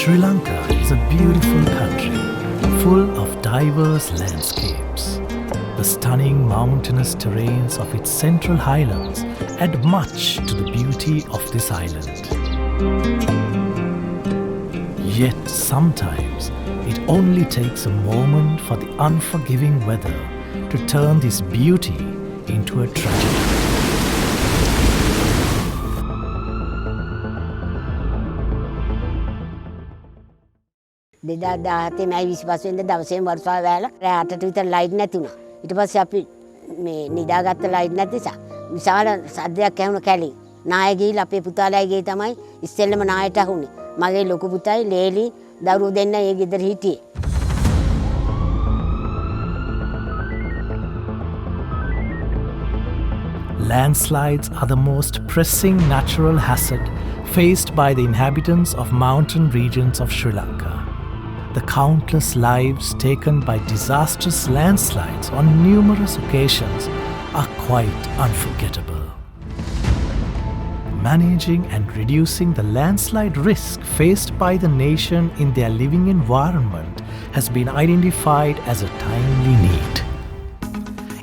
Sri Lanka is a beautiful country, full of diverse landscapes. The stunning mountainous terrains of its central highlands add much to the beauty of this island. Yet sometimes it only takes a moment for the unforgiving weather to turn this beauty into a tragedy. දෙදාදාහතේ මයි 25 වෙනිදා දවසේම වර්ෂාව වැහලා රෑ 8ට විතර light නැති වුණා. ඊට පස්සේ අපි මේ නිදාගත්ත ලයිට් නැති නිසා විශාල සද්දයක් ඇහුණා කැලේ. නාය ගිහිල්ලා අපේ පුතාලයි ගේ තමයි ඉස්සෙල්ලම නායට අහුනේ. මගේ ලොකු පුතයි ලේලි දරුවෝ දෙන්න ඒ ගෙදර හිටියේ. Landslides are the most pressing natural hazard faced by the inhabitants of mountain regions of Sri Lanka. The countless lives taken by disastrous landslides on numerous occasions are quite unforgettable. Managing and reducing the landslide risk faced by the nation in their living environment has been identified as a timely need.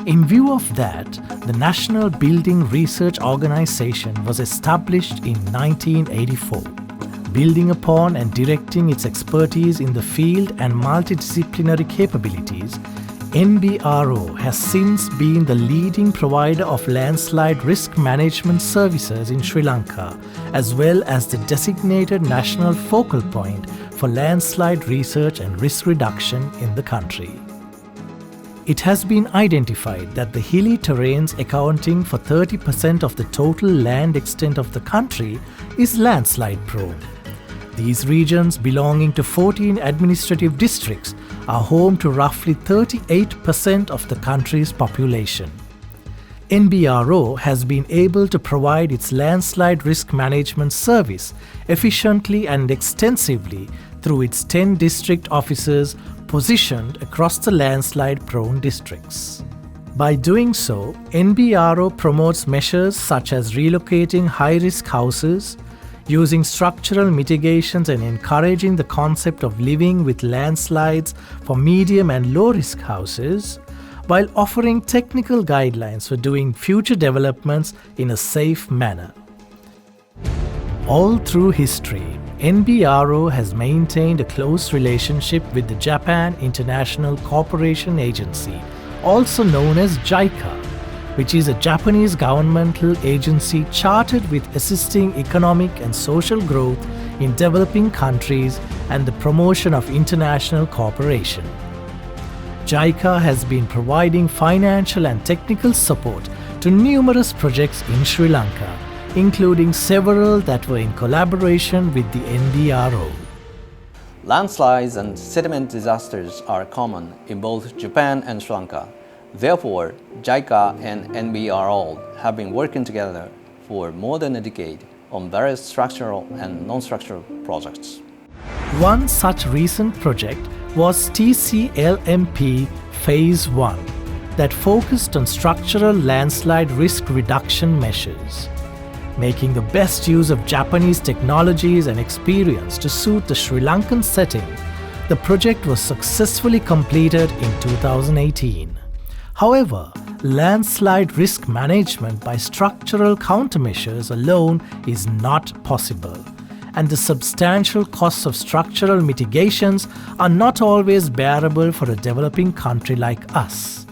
In view of that, the National Building Research Organisation was established in 1984. Building upon and directing its expertise in the field and multidisciplinary capabilities, NBRO has since been the leading provider of landslide risk management services in Sri Lanka, as well as the designated national focal point for landslide research and risk reduction in the country. It has been identified that the hilly terrains accounting for 30% of the total land extent of the country is landslide prone. These regions, belonging to 14 administrative districts, are home to roughly 38% of the country's population. NBRO has been able to provide its landslide risk management service efficiently and extensively through its 10 district offices positioned across the landslide-prone districts. By doing so, NBRO promotes measures such as relocating high-risk houses, using structural mitigations and encouraging the concept of living with landslides for medium and low-risk houses, while offering technical guidelines for doing future developments in a safe manner. All through history, NBRO has maintained a close relationship with the Japan International Cooperation Agency, also known as JICA, which is a Japanese governmental agency chartered with assisting economic and social growth in developing countries and the promotion of international cooperation. JICA has been providing financial and technical support to numerous projects in Sri Lanka, including several that were in collaboration with the NBRO. Landslides and sediment disasters are common in both Japan and Sri Lanka. Therefore, JICA and NBRO have been working together for more than a decade on various structural and non-structural projects. One such recent project was TCLMP Phase 1 that focused on structural landslide risk reduction measures. Making the best use of Japanese technologies and experience to suit the Sri Lankan setting, the project was successfully completed in 2018. However, landslide risk management by structural countermeasures alone is not possible, and the substantial costs of structural mitigations are not always bearable for a developing country like us.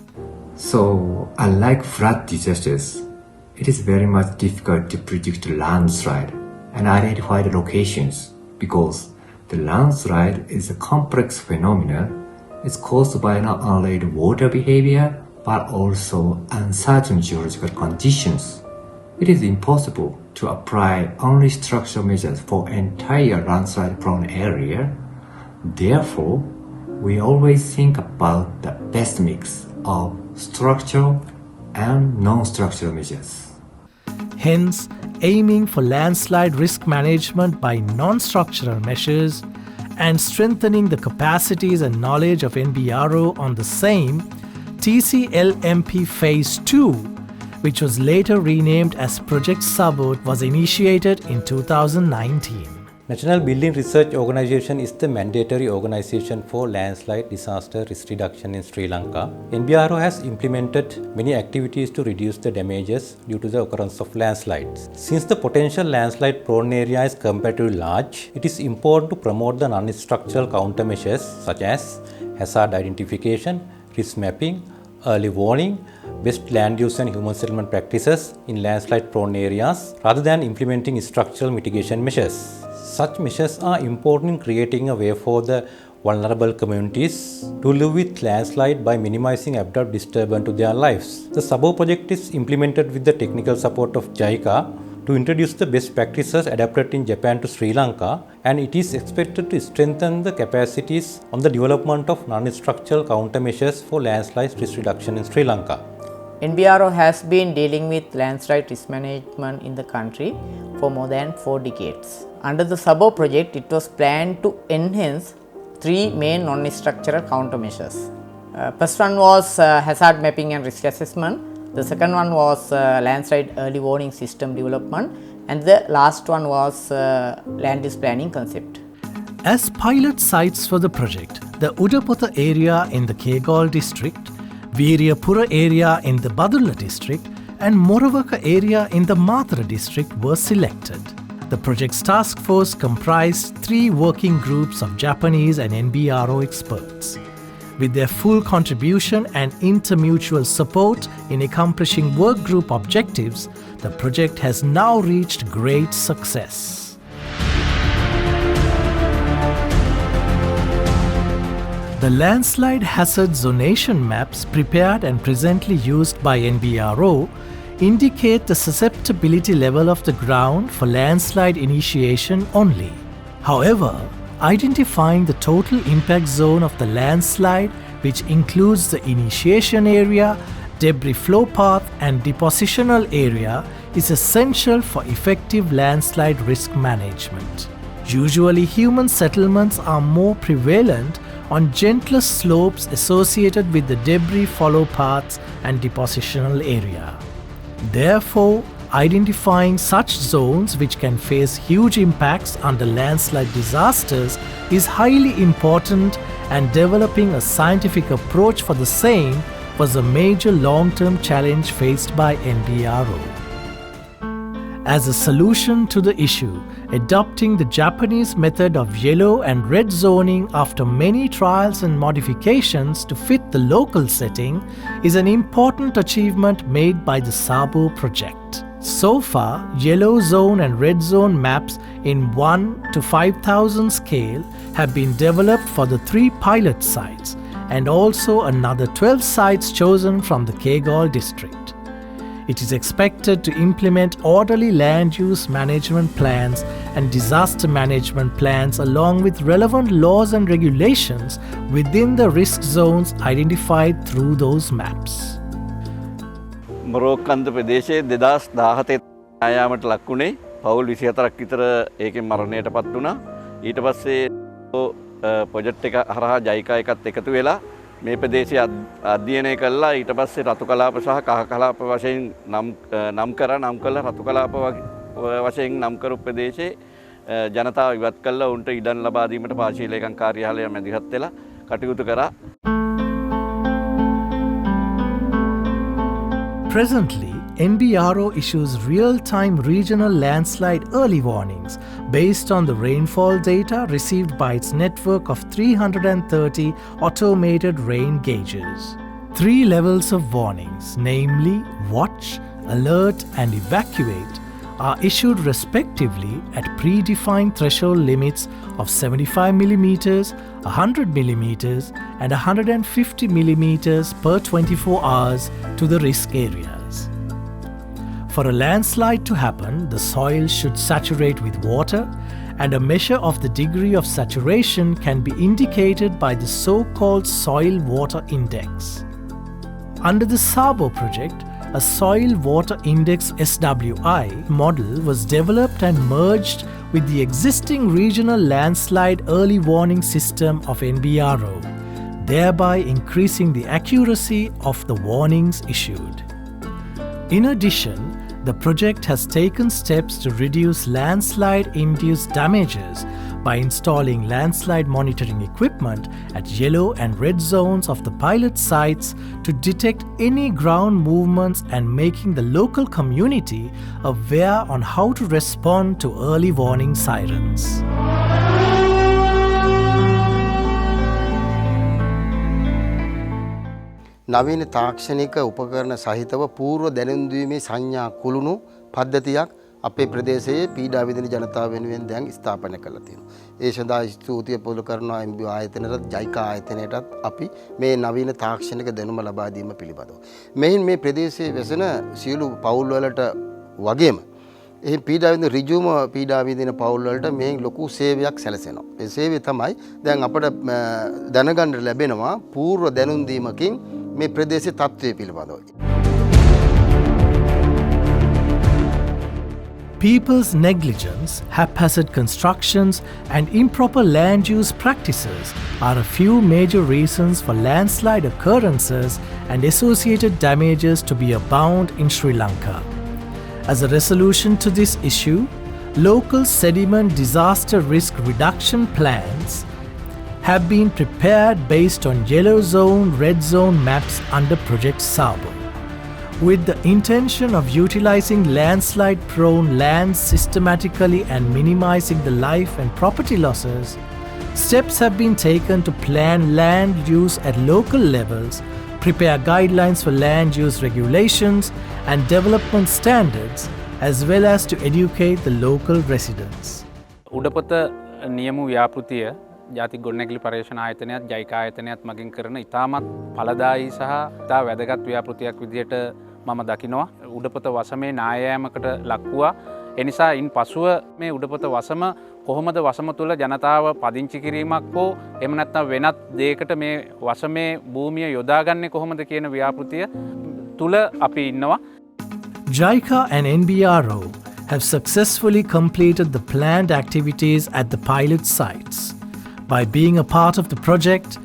So, unlike flood disasters, it is very much difficult to predict landslide and identify the locations because the landslide is a complex phenomenon. It's caused by not only the water behavior but also uncertain geological conditions. It is impossible to apply only structural measures for entire landslide-prone area. Therefore, we always think about the best mix of structural and non-structural measures. Hence, aiming for landslide risk management by non-structural measures and strengthening the capacities and knowledge of NBRO on the same, TCLMP Phase 2, which was later renamed as Project Sabo, was initiated in 2019. National Building Research Organisation is the mandatory organisation for landslide disaster risk reduction in Sri Lanka. NBRO has implemented many activities to reduce the damages due to the occurrence of landslides. Since the potential landslide prone area is comparatively large, it is important to promote the non-structural countermeasures such as hazard identification, risk mapping, early warning, best land use and human settlement practices in landslide prone areas rather than implementing structural mitigation measures. Such measures are important in creating a way for the vulnerable communities to live with landslide by minimizing abrupt disturbance to their lives. The Sabo project is implemented with the technical support of JICA to introduce the best practices adapted in Japan to Sri Lanka, and it is expected to strengthen the capacities on the development of non-structural countermeasures for landslide risk reduction in Sri Lanka. NBRO has been dealing with landslide risk management in the country for more than 4 decades. Under the Sabo project, it was planned to enhance 3 main non-structural countermeasures. First one was hazard mapping and risk assessment. The second one was landslide early warning system development, and the last one was land use planning concept. As pilot sites for the project, the Udapotha area in the Kegalle district, Viriyapura area in the Badulla district, and Morawaka area in the Mathura district were selected. The project's task force comprised 3 working groups of Japanese and NBRO experts. With their full contribution and intermutual support in accomplishing work group objectives, the project has now reached great success. The landslide hazard zonation maps prepared and presently used by NBRO indicate the susceptibility level of the ground for landslide initiation only. However, identifying the total impact zone of the landslide, which includes the initiation area, debris flow path and depositional area, is essential for effective landslide risk management. Usually, human settlements are more prevalent on gentler slopes associated with the debris follow paths and depositional area. Therefore, identifying such zones which can face huge impacts under landslide disasters is highly important, and developing a scientific approach for the same was a major long-term challenge faced by NBRO. As a solution to the issue, adopting the Japanese method of yellow and red zoning after many trials and modifications to fit the local setting is an important achievement made by the Sabo project. So far, yellow zone and red zone maps in 1 to 5,000 scale have been developed for the 3 pilot sites, and also another 12 sites chosen from the Kegalle district. It is expected to implement orderly land use management plans and disaster management plans along with relevant laws and regulations within the risk zones identified through those maps. මොරෝක්කන්ද ප්‍රදේශයේ 2017 ආයාමට ලක් වුණේ පවුල් 24ක් විතර ඒකෙන් මරණයට පත් වුණා. ඊට පස්සේ ප්‍රොජෙක්ට් එක හරහා ජයිකා එකත් එකතු වෙලා මේ ප්‍රදේශය අධ්‍යයනය කළා. ඊට පස්සේ රතු කලාප සහ කහ කලාප වශයෙන් නම් කළා රතු කලාප වශයෙන් නම් කරු ප්‍රදේශයේ ජනතාව ඉවත් කළා. උන්ට ඉඩම් ලබා දීමට පාර්ශවීය ලේකම් කාර්යාලය මැදිහත් වෙලා කටයුතු කරා. Presently, NBRO issues real-time regional landslide early warnings based on the rainfall data received by its network of 330 automated rain gauges. 3 levels of warnings, namely watch, alert and evacuate, are issued respectively at predefined threshold limits of 75 mm, 100 mm and 150 mm per 24 hours to the risk areas. For a landslide to happen, the soil should saturate with water, and a measure of the degree of saturation can be indicated by the so-called soil water index. Under the Sabo project, a Soil Water Index SWI model was developed and merged with the existing regional landslide early warning system of NBRO, thereby increasing the accuracy of the warnings issued. In addition, the project has taken steps to reduce landslide-induced damages by installing landslide monitoring equipment at yellow and red zones of the pilot sites to detect any ground movements and making the local community aware on how to respond to early warning sirens. නවීන තාක්ෂණික උපකරණ සහිතව පූර්ව දැනුම් දීමේ සංඥා කුළුණු පද්ධතියක් අපේ ප්‍රදේශයේ පීඩා විඳින ජනතාව වෙනුවෙන් දැන් ස්ථාපනය කරලා තියෙනවා. ඒ සඳහා ස්තුතිය පොදු කරනවා MBO ආයතනයටත් ජයිකා ආයතනයටත් අපි මේ නවීන තාක්ෂණික දැනුම ලබා දීම පිළිබඳව. මෙයින් මේ ප්‍රදේශයේ වැසෙන සියලු පවුල් වලට වගේම එහි පීඩා විඳින ඍජුම පීඩා විඳින පවුල් වලට මේ ලොකු සේවයක් සැලසෙනවා. ඒ සේවය තමයි දැන් අපට දැනගන්න ලැබෙනවා පූර්ව දැනුම් දීමකින් මේ ප්‍රදේශයේ තත්ත්වය පිළිබඳව. People's negligence, haphazard constructions, and improper land use practices are a few major reasons for landslide occurrences and associated damages to be abound in Sri Lanka. As a resolution to this issue, local sediment disaster risk reduction plans have been prepared based on yellow zone, red zone maps under Project Sabo. With the intention of utilizing landslide-prone lands systematically and minimizing the life and property losses, steps have been taken to plan land use at local levels, prepare guidelines for land use regulations and development standards, as well as to educate the local residents. උඩපත නියම ව්‍යාපෘතිය ජාතික ගොඩනැගිලි පර්යේෂණ ආයතනයත් ජයිකා ආයතනයත් මගින් කරන ඉතාමත් ඵලදායී සහ ඉතා වැදගත් ව්‍යාපෘතියක් විදිහට මම දකිනවා. උඩපත වසමේ නායෑමකට ලක්වුවා. ඒ නිසා ඉන් පසුව මේ උඩපත වසම කොහොමද වසම තුල ජනතාව පදිංචි කිරීමක් හෝ එහෙම නැත්නම් වෙනත් දෙයකට මේ වසමේ භූමිය යොදාගන්නේ කොහොමද කියන ව්‍යාපෘතිය තුල අපි ඉන්නවා. JICA and NBRO have successfully completed the planned activities at the pilot sites. By being a part of the project,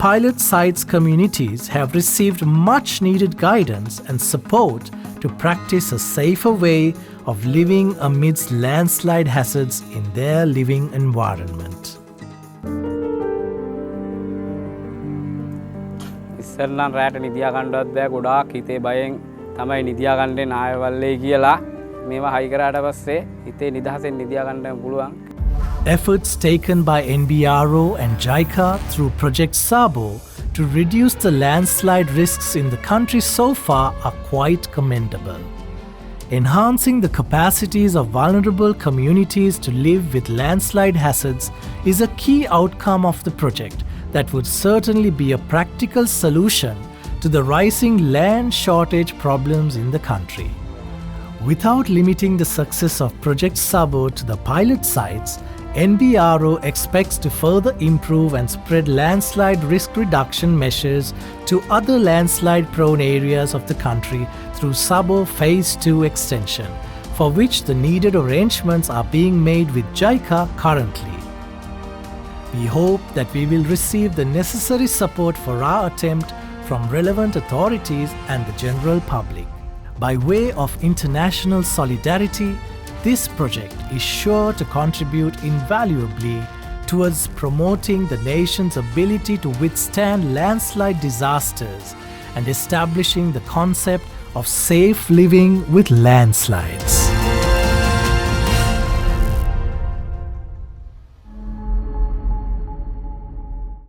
pilot sites communities have received much needed guidance and support to practice a safer way of living amidst landslide hazards in their living environment. ඉස්සෙල්ලන් රැට නිදියා ගන්නවත් බෑ ගොඩාක් හිතේ බයෙන් තමයි නිදියා ගන්නේ නායවල්ලේ කියලා මේවා හයි කරාට පස්සේ හිතේ නිදහසෙන් නිදියා ගන්න පුළුවන්. Efforts taken by NBRO and JICA through Project Sabo to reduce the landslide risks in the country so far are quite commendable. Enhancing the capacities of vulnerable communities to live with landslide hazards is a key outcome of the project that would certainly be a practical solution to the rising land shortage problems in the country. Without limiting the success of Project Sabo to the pilot sites, NBRO expects to further improve and spread landslide risk reduction measures to other landslide-prone areas of the country through Sabo Phase 2 extension, for which the needed arrangements are being made with JICA currently. We hope that we will receive the necessary support for our attempt from relevant authorities and the general public. By way of international solidarity, this project is sure to contribute invaluably towards promoting the nation's ability to withstand landslide disasters and establishing the concept of safe living with landslides.